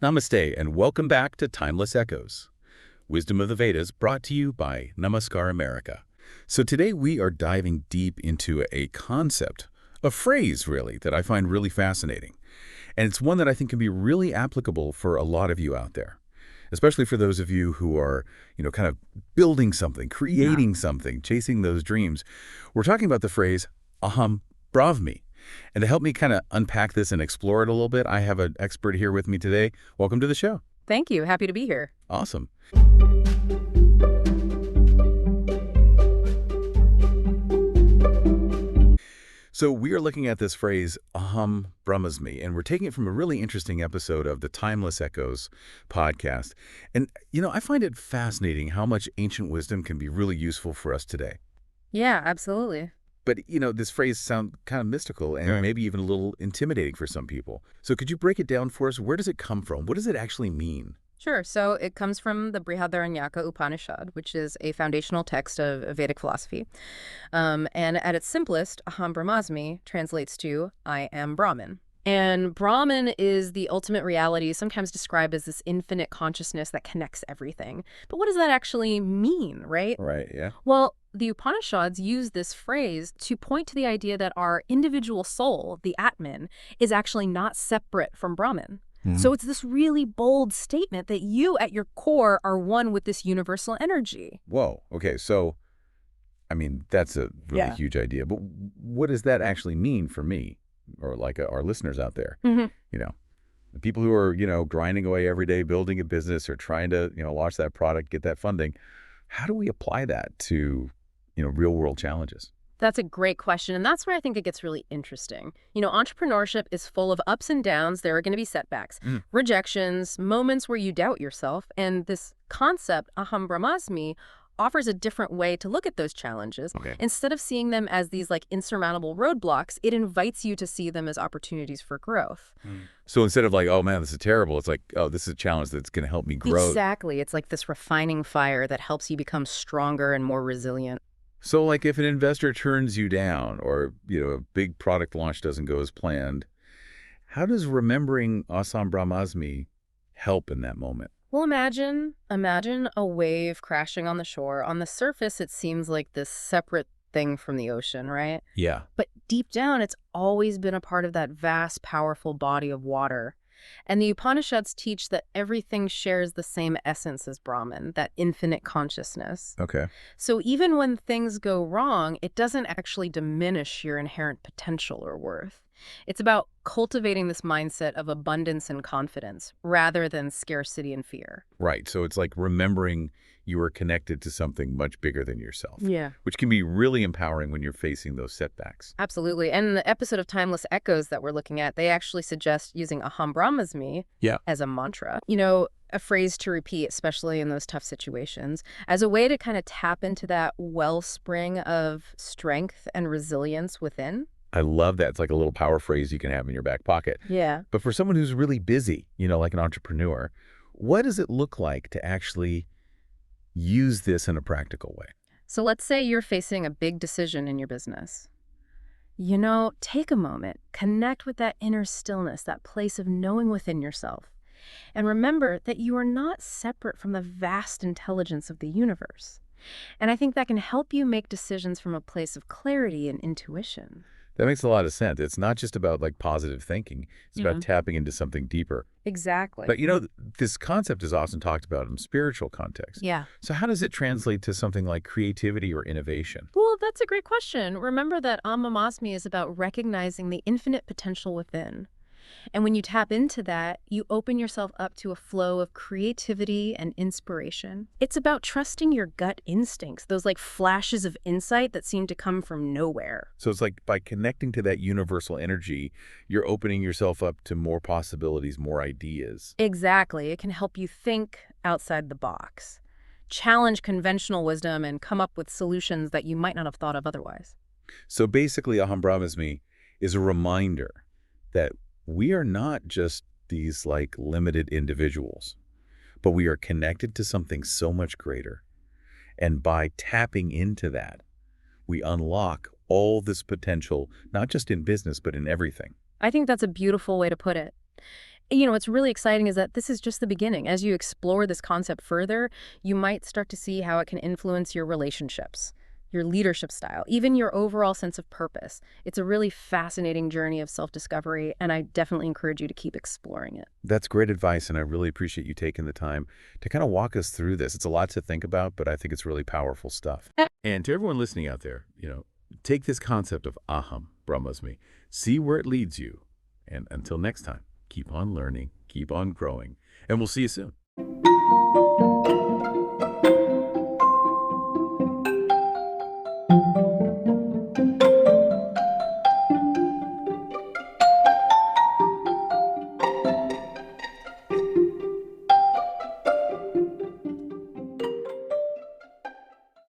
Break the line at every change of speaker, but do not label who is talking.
Namaste, and welcome back to Timeless Echoes, Wisdom of the Vedas, brought to you by Namaskar America. So today we are diving deep into a concept, a phrase really, that I find really fascinating. And it's one that I think can be really applicable for a lot of you out there, especially for those of you who are, kind of building something, creating something, chasing those dreams. We're talking about the phrase, Aham Brahmasmi. And to help me kind of unpack this and explore it a little bit, I have an expert here with me today. Welcome to the show.
Thank you. Happy to be here.
Awesome. So we are looking at this phrase, Aham Brahmasmi, and we're taking it from a really interesting episode of the Timeless Echoes podcast. And, I find it fascinating how much ancient wisdom can be really useful for us today.
Yeah, absolutely.
But, this phrase sounds kind of mystical and maybe even a little intimidating for some people. So could you break it down for us? Where does it come from? What does it actually mean?
Sure. So it comes from the Brihadaranyaka Upanishad, which is a foundational text of Vedic philosophy. And at its simplest, Aham Brahmasmi translates to I am Brahman. And Brahman is the ultimate reality, sometimes described as this infinite consciousness that connects everything. But what does that actually mean, right?
Right, yeah.
Well, the Upanishads use this phrase to point to the idea that our individual soul, the Atman, is actually not separate from Brahman. So it's this really bold statement that you, at your core, are one with this universal energy.
Whoa. Okay. So, that's a really huge idea. But what does that actually mean for me or like our listeners out there? The people who are, grinding away every day, building a business or trying to, launch that product, get that funding. How do we apply that to, real world challenges?
That's a great question, and that's where I think it gets really interesting. Entrepreneurship is full of ups and downs. There are going to be setbacks, rejections, moments where you doubt yourself, and this concept, Aham Brahmasmi, offers a different way to look at those challenges.
Okay.
Instead of seeing them as these insurmountable roadblocks, it invites you to see them as opportunities for growth.
So instead of oh man, this is terrible, it's oh, this is a challenge that's going to help me grow.
Exactly. It's like this refining fire that helps you become stronger and more resilient.
So if an investor turns you down or, a big product launch doesn't go as planned, how does remembering Aham Brahmasmi help in that moment?
Well, imagine a wave crashing on the shore. On the surface, it seems like this separate thing from the ocean, right?
Yeah.
But deep down, it's always been a part of that vast, powerful body of water. And the Upanishads teach that everything shares the same essence as Brahman, that infinite consciousness.
Okay.
So even when things go wrong, it doesn't actually diminish your inherent potential or worth. It's about cultivating this mindset of abundance and confidence rather than scarcity and fear.
Right. So it's like remembering you are connected to something much bigger than yourself.
Yeah.
Which can be really empowering when you're facing those setbacks.
Absolutely. And in the episode of Timeless Echoes that we're looking at, they actually suggest using Aham Brahmasmi as a mantra. A phrase to repeat, especially in those tough situations, as a way to kind of tap into that wellspring of strength and resilience within.
I love that. It's like a little power phrase you can have in your back pocket.
Yeah.
But for someone who's really busy, like an entrepreneur, what does it look like to actually use this in a practical way?
So let's say you're facing a big decision in your business. Take a moment, connect with that inner stillness, that place of knowing within yourself. And remember that you are not separate from the vast intelligence of the universe. And I think that can help you make decisions from a place of clarity and intuition.
That makes a lot of sense. It's not just about positive thinking. It's about tapping into something deeper.
Exactly.
But this concept is often talked about in spiritual context.
Yeah.
So how does it translate to something like creativity or innovation?
Well, that's a great question. Remember that Aham Brahmasmi is about recognizing the infinite potential within. And when you tap into that, you open yourself up to a flow of creativity and inspiration. It's about trusting your gut instincts, those flashes of insight that seem to come from nowhere.
So it's by connecting to that universal energy, you're opening yourself up to more possibilities, more ideas.
Exactly. It can help you think outside the box, challenge conventional wisdom, and come up with solutions that you might not have thought of otherwise.
So basically, Aham Brahmasmi is a reminder that we are not just these limited individuals, but we are connected to something so much greater. And by tapping into that, we unlock all this potential, not just in business, but in everything.
I think that's a beautiful way to put it. What's really exciting is that this is just the beginning. As you explore this concept further, you might start to see how it can influence your relationships, your leadership style, even your overall sense of purpose. It's a really fascinating journey of self-discovery, and I definitely encourage you to keep exploring it.
That's great advice, and I really appreciate you taking the time to kind of walk us through this. It's a lot to think about, but I think it's really powerful stuff. And to everyone listening out there, take this concept of Aham Brahmasmi, see where it leads you. And until next time, keep on learning, keep on growing, and we'll see you soon.